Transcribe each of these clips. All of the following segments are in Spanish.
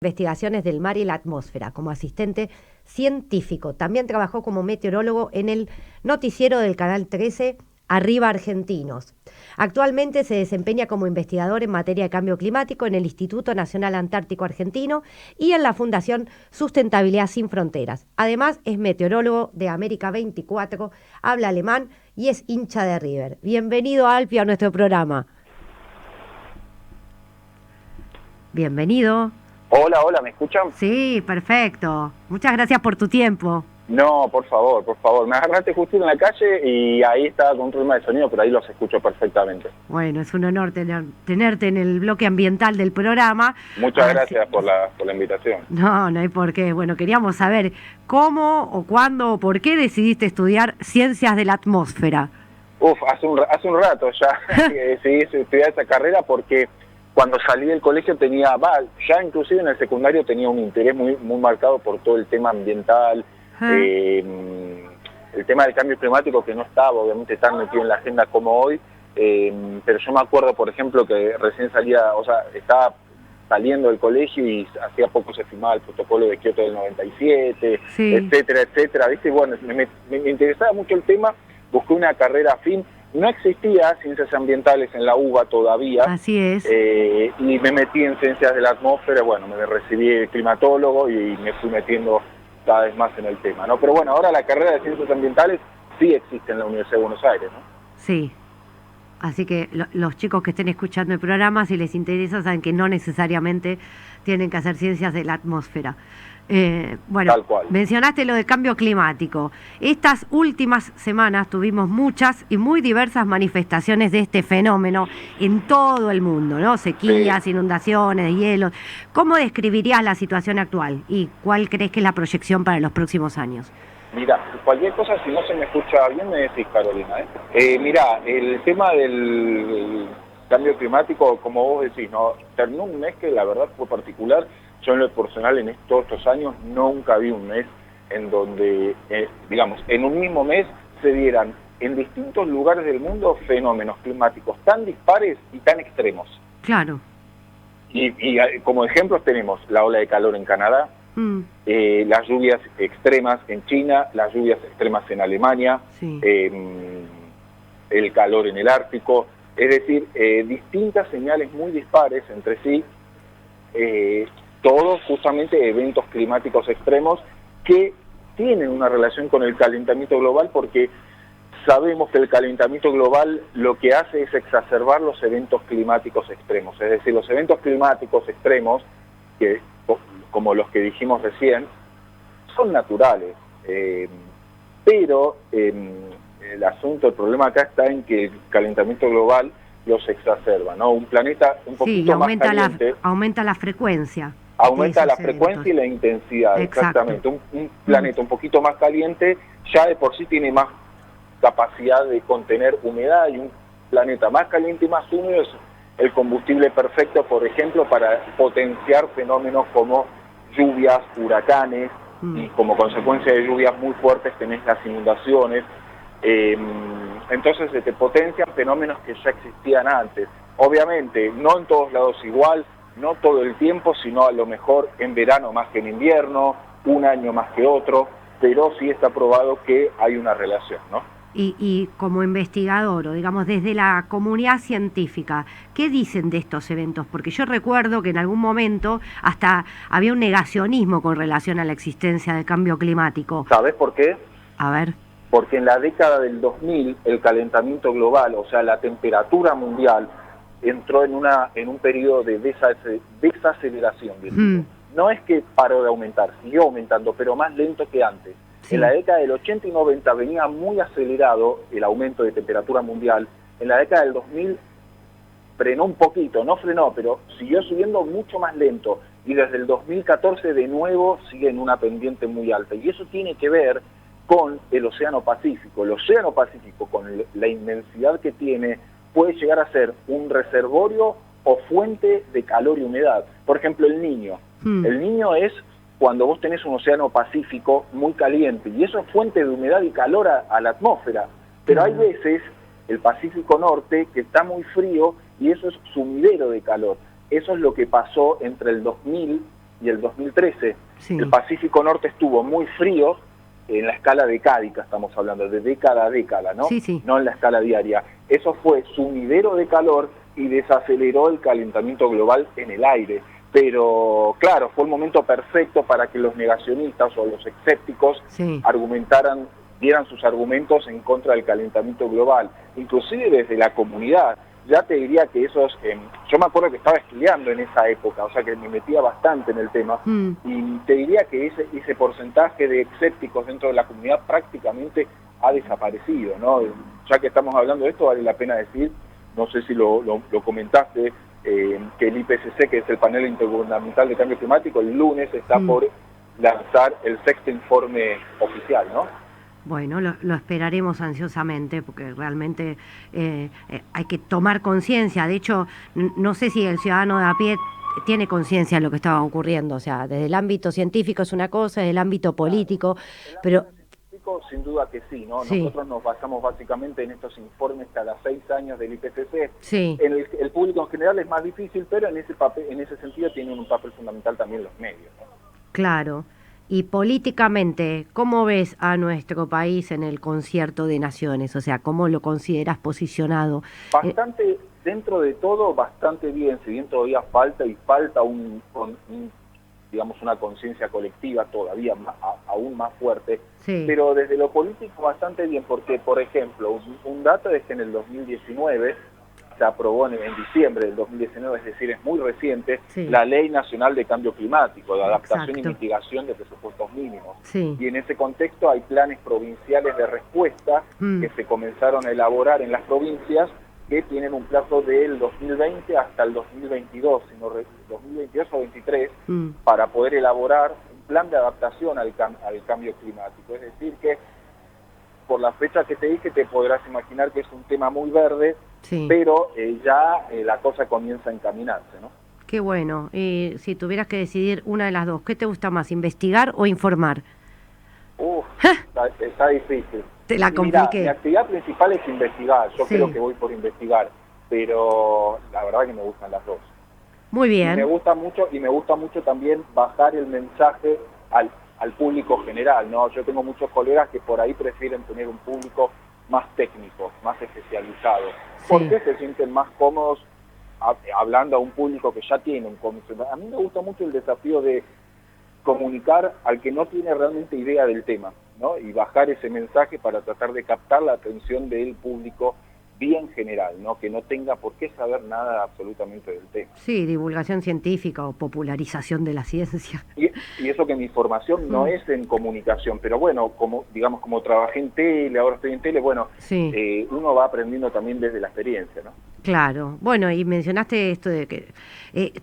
Investigaciones del mar y la atmósfera como asistente científico. También trabajó como meteorólogo en el noticiero del Canal 13, Arriba Argentinos. Actualmente se desempeña como investigador en materia de cambio climático en el Instituto Nacional Antártico Argentino y en la Fundación Sustentabilidad Sin Fronteras. Además, es meteorólogo de América 24, habla alemán y es hincha de River. Bienvenido, Alpi, a nuestro programa. Bienvenido. Hola, hola, ¿me escuchan? Sí, perfecto. Muchas gracias por tu tiempo. No, por favor, por favor. Me agarraste justo en la calle y ahí estaba con un problema de sonido, pero ahí los escucho perfectamente. Bueno, es un honor tenerte en el bloque ambiental del programa. Muchas gracias por la invitación. No, no hay por qué. Bueno, queríamos saber cómo o cuándo o por qué decidiste estudiar Ciencias de la Atmósfera. Hace un rato ya decidí estudiar esa carrera porque cuando salí del colegio ya inclusive en el secundario tenía un interés muy marcado por todo el tema ambiental, el tema del cambio climático, que no estaba obviamente tan metido en la agenda como hoy, pero yo me acuerdo, por ejemplo, que recién estaba saliendo del colegio y hacía poco se firmaba el protocolo de Kioto del 97, sí, etcétera, ¿viste? Bueno, me interesaba mucho el tema, busqué una carrera afín. No existía ciencias ambientales en la UBA todavía. Así es. Y me metí en ciencias de la atmósfera, bueno, me recibí climatólogo y me fui metiendo cada vez más en el tema, ¿no? Pero bueno, ahora la carrera de ciencias ambientales sí existe en la Universidad de Buenos Aires, ¿no? Sí. Así que los chicos que estén escuchando el programa, si les interesa, saben que no necesariamente tienen que hacer ciencias de la atmósfera. Bueno, tal cual. Mencionaste lo de cambio climático. Estas últimas semanas tuvimos muchas y muy diversas manifestaciones de este fenómeno en todo el mundo, ¿no? Sequías, sí, inundaciones, hielos. ¿Cómo describirías la situación actual y cuál crees que es la proyección para los próximos años? Mira, cualquier cosa, si no se me escucha bien, me decís, Carolina. Mira, el tema del cambio climático, como vos decís, ¿no? Terminó un mes que la verdad fue particular. Yo en lo personal, en todos estos años, nunca vi un mes en donde, digamos, en un mismo mes se dieran en distintos lugares del mundo fenómenos climáticos tan dispares y tan extremos. Claro. Y como ejemplos tenemos la ola de calor en Canadá, las lluvias extremas en China, las lluvias extremas en Alemania, sí, el calor en el Ártico, es decir, distintas señales muy dispares entre sí, todos justamente eventos climáticos extremos que tienen una relación con el calentamiento global, porque sabemos que el calentamiento global lo que hace es exacerbar los eventos climáticos extremos, es decir, los eventos climáticos extremos, que como los que dijimos recién, son naturales, pero el problema acá está en que el calentamiento global los exacerba, ¿no? Un planeta un poquito más caliente... aumenta la frecuencia. Aumenta la frecuencia y la intensidad, exactamente. Un planeta un poquito más caliente ya de por sí tiene más capacidad de contener humedad, y un planeta más caliente y más húmedo es el combustible perfecto, por ejemplo, para potenciar fenómenos como lluvias, huracanes, y como consecuencia de lluvias muy fuertes tenés las inundaciones. Entonces se te potencian fenómenos que ya existían antes. Obviamente, no en todos lados igual, no todo el tiempo, sino a lo mejor en verano más que en invierno, un año más que otro, pero sí está probado que hay una relación, ¿no? Y como investigador, o digamos desde la comunidad científica, ¿qué dicen de estos eventos? Porque yo recuerdo que en algún momento hasta había un negacionismo con relación a la existencia del cambio climático. ¿Sabes por qué? A ver. Porque en la década del 2000 el calentamiento global, o sea, la temperatura mundial, entró en un periodo de desaceleración. No es que paró de aumentar, siguió aumentando, pero más lento que antes. Sí. En la década del 80 y 90 venía muy acelerado el aumento de temperatura mundial. En la década del 2000 frenó un poquito, no frenó, pero siguió subiendo mucho más lento. Y desde el 2014 de nuevo sigue en una pendiente muy alta. Y eso tiene que ver con el Océano Pacífico. El Océano Pacífico, con la inmensidad que tiene, puede llegar a ser un reservorio o fuente de calor y humedad. Por ejemplo, el Niño. El Niño es cuando vos tenés un océano Pacífico muy caliente, y eso es fuente de humedad y calor a la atmósfera. Pero hay veces el Pacífico Norte que está muy frío y eso es sumidero de calor. Eso es lo que pasó entre el 2000 y el 2013, Sí. el Pacífico Norte estuvo muy frío en la escala decádica, estamos hablando de década a década, ¿no? Sí, sí. No en la escala diaria. Eso fue sumidero de calor y desaceleró el calentamiento global en el aire. Pero claro, fue el momento perfecto para que los negacionistas o los escépticos Sí. dieran sus argumentos en contra del calentamiento global, inclusive desde la comunidad. Ya te diría que esos, yo me acuerdo que estaba estudiando en esa época, o sea que me metía bastante en el tema, y te diría que ese porcentaje de escépticos dentro de la comunidad prácticamente ha desaparecido, ¿no? Ya que estamos hablando de esto, vale la pena decir, no sé si lo comentaste, que el IPCC, que es el panel intergubernamental de cambio climático, el lunes está por lanzar el sexto informe oficial, ¿no? Bueno, lo esperaremos ansiosamente porque realmente hay que tomar conciencia. De hecho, no sé si el ciudadano de a pie tiene conciencia de lo que estaba ocurriendo. O sea, desde el ámbito científico es una cosa, desde el ámbito político, pero... Sin duda que sí, ¿no? Sí. Nosotros nos basamos básicamente en estos informes cada 6 años del IPCC. Sí. En el público en general es más difícil, pero en ese sentido tienen un papel fundamental también los medios, ¿no? Claro. Y políticamente, ¿cómo ves a nuestro país en el concierto de naciones? O sea, ¿cómo lo consideras posicionado? Bastante, dentro de todo, bastante bien, si bien todavía falta digamos, una conciencia colectiva todavía aún más fuerte, Sí. pero desde lo político bastante bien, porque, por ejemplo, un dato es que en el 2019 se aprobó en diciembre del 2019, es decir, es muy reciente, Sí. la Ley Nacional de Cambio Climático, de adaptación Exacto. y mitigación de presupuestos mínimos. Sí. Y en ese contexto hay planes provinciales de respuesta que se comenzaron a elaborar en las provincias, que tienen un plazo del 2020 hasta el 2022, 2022 o 2023, para poder elaborar un plan de adaptación al cambio climático. Es decir, que por la fecha que te dije te podrás imaginar que es un tema muy verde, Sí. pero la cosa comienza a encaminarse, ¿no? Qué bueno. Y si tuvieras que decidir una de las dos, ¿qué te gusta más, investigar o informar? Está difícil. Te la Y compliqué. mirá, mi actividad principal es investigar. Yo Sí. creo que voy por investigar, pero la verdad que me gustan las dos. Muy bien. Y me gusta mucho también bajar el mensaje al público general, ¿no? Yo tengo muchos colegas que por ahí prefieren tener un público más técnico, más especializado, porque se sienten más cómodos hablando a un público que ya tiene un conocimiento. A mí me gusta mucho el desafío de comunicar al que no tiene realmente idea del tema, ¿no? Y bajar ese mensaje para tratar de captar la atención del público bien general, ¿no? Que no tenga por qué saber nada absolutamente del tema. Sí, divulgación científica o popularización de la ciencia. Y eso que mi formación no es en comunicación, pero bueno, como trabajé en tele, ahora estoy en tele, bueno, Sí. Uno va aprendiendo también desde la experiencia, ¿no? Claro. Bueno, y mencionaste esto de que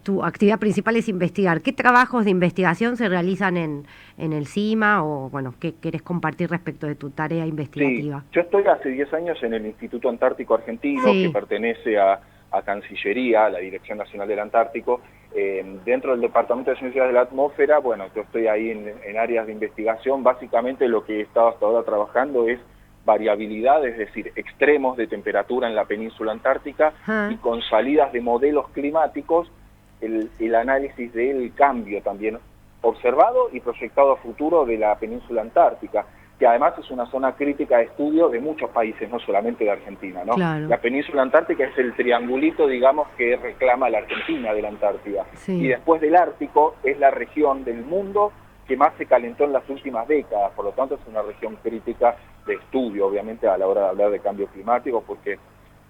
tu actividad principal es investigar. ¿Qué trabajos de investigación se realizan en el CIMA o, bueno, qué querés compartir respecto de tu tarea investigativa? Sí, yo estoy hace 10 años en el Instituto Antártico Argentino, que pertenece a Cancillería, a la Dirección Nacional del Antártico. Dentro del Departamento de Ciencias de la Atmósfera, bueno, yo estoy ahí en áreas de investigación. Básicamente lo que he estado hasta ahora trabajando es variabilidad, es decir, extremos de temperatura en la península antártica y con salidas de modelos climáticos, el análisis del cambio también observado y proyectado a futuro de la península antártica, que además es una zona crítica de estudio de muchos países, no solamente de Argentina, ¿no? Claro. La península antártica es el triangulito, digamos, que reclama la Argentina de la Antártida. Sí. Y después del Ártico es la región del mundo que más se calentó en las últimas décadas, por lo tanto es una región crítica de estudio, obviamente, a la hora de hablar de cambio climático, porque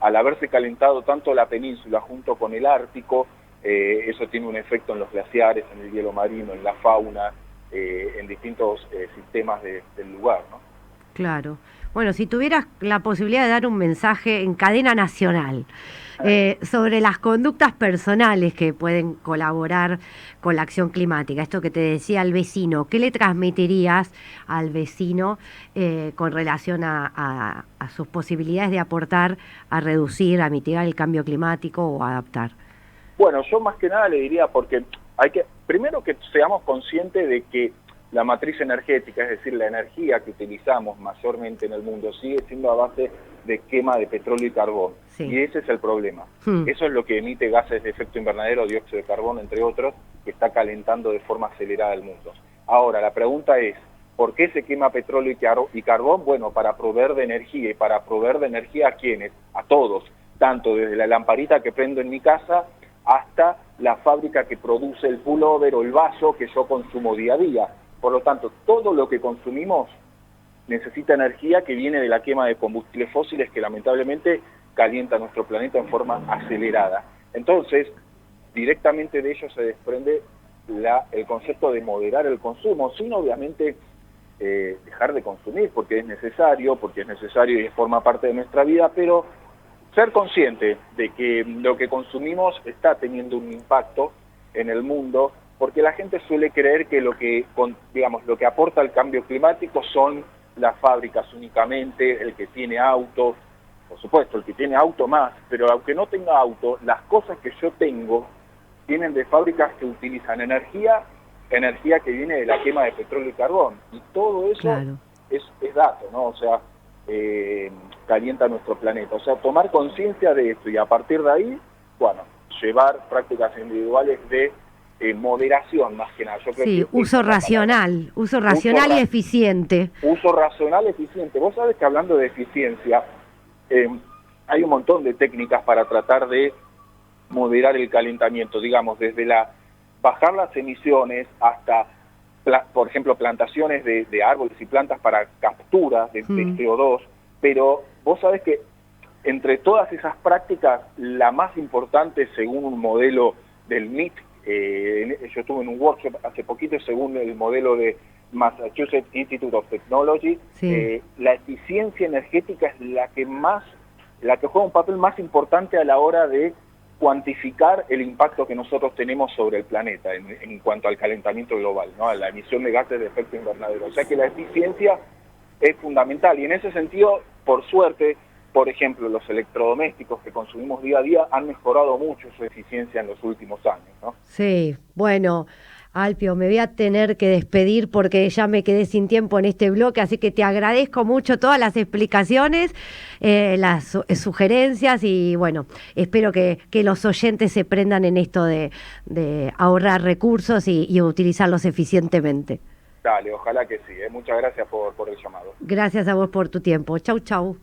al haberse calentado tanto la península junto con el Ártico, eso tiene un efecto en los glaciares, en el hielo marino, en la fauna, en distintos sistemas del lugar, ¿no? Claro. Bueno, si tuvieras la posibilidad de dar un mensaje en cadena nacional sobre las conductas personales que pueden colaborar con la acción climática, esto que te decía el vecino, ¿qué le transmitirías al vecino con relación a sus posibilidades de aportar a reducir, a mitigar el cambio climático o a adaptar? Bueno, yo más que nada le diría, porque primero que seamos conscientes de que la matriz energética, es decir, la energía que utilizamos mayormente en el mundo, sigue siendo a base de quema de petróleo y carbón. Sí. Y ese es el problema. Eso es lo que emite gases de efecto invernadero, dióxido de carbono, entre otros, que está calentando de forma acelerada el mundo. Ahora, la pregunta es, ¿por qué se quema petróleo y carbón? Bueno, para proveer de energía. ¿Y para proveer de energía a quiénes? A todos, tanto desde la lamparita que prendo en mi casa hasta la fábrica que produce el pullover o el vaso que yo consumo día a día. Por lo tanto, todo lo que consumimos necesita energía que viene de la quema de combustibles fósiles que lamentablemente calienta nuestro planeta en forma acelerada. Entonces, directamente de ello se desprende el concepto de moderar el consumo, sin obviamente dejar de consumir, porque es necesario y forma parte de nuestra vida, pero ser consciente de que lo que consumimos está teniendo un impacto en el mundo, porque la gente suele creer que lo que aporta al cambio climático son las fábricas únicamente, el que tiene auto, por supuesto, el que tiene auto más, pero aunque no tenga auto, las cosas que yo tengo vienen de fábricas que utilizan energía que viene de la quema de petróleo y carbón, y todo eso Claro. es dato, ¿no? O sea, calienta nuestro planeta. O sea, tomar conciencia de esto y a partir de ahí, bueno, llevar prácticas individuales de moderación más que nada. Yo creo Sí, que uso racional y eficiente. Uso racional, eficiente. Vos sabés que hablando de eficiencia, hay un montón de técnicas para tratar de moderar el calentamiento, digamos, desde bajar las emisiones hasta, por ejemplo, plantaciones de árboles y plantas para captura de CO2, pero vos sabés que entre todas esas prácticas, la más importante según un modelo del MIT, yo estuve en un workshop hace poquito, según el modelo de Massachusetts Institute of Technology, Sí. la eficiencia energética es la que juega un papel más importante a la hora de cuantificar el impacto que nosotros tenemos sobre el planeta en cuanto al calentamiento global, ¿no? A la emisión de gases de efecto invernadero. O sea que la eficiencia es fundamental y en ese sentido, por suerte, por ejemplo, los electrodomésticos que consumimos día a día han mejorado mucho su eficiencia en los últimos años, ¿no? Sí, bueno, Alpio, me voy a tener que despedir porque ya me quedé sin tiempo en este bloque, así que te agradezco mucho todas las explicaciones, las sugerencias y bueno, espero que los oyentes se prendan en esto de ahorrar recursos y utilizarlos eficientemente. Dale, ojalá que sí. Muchas gracias por el llamado. Gracias a vos por tu tiempo. Chau, chau.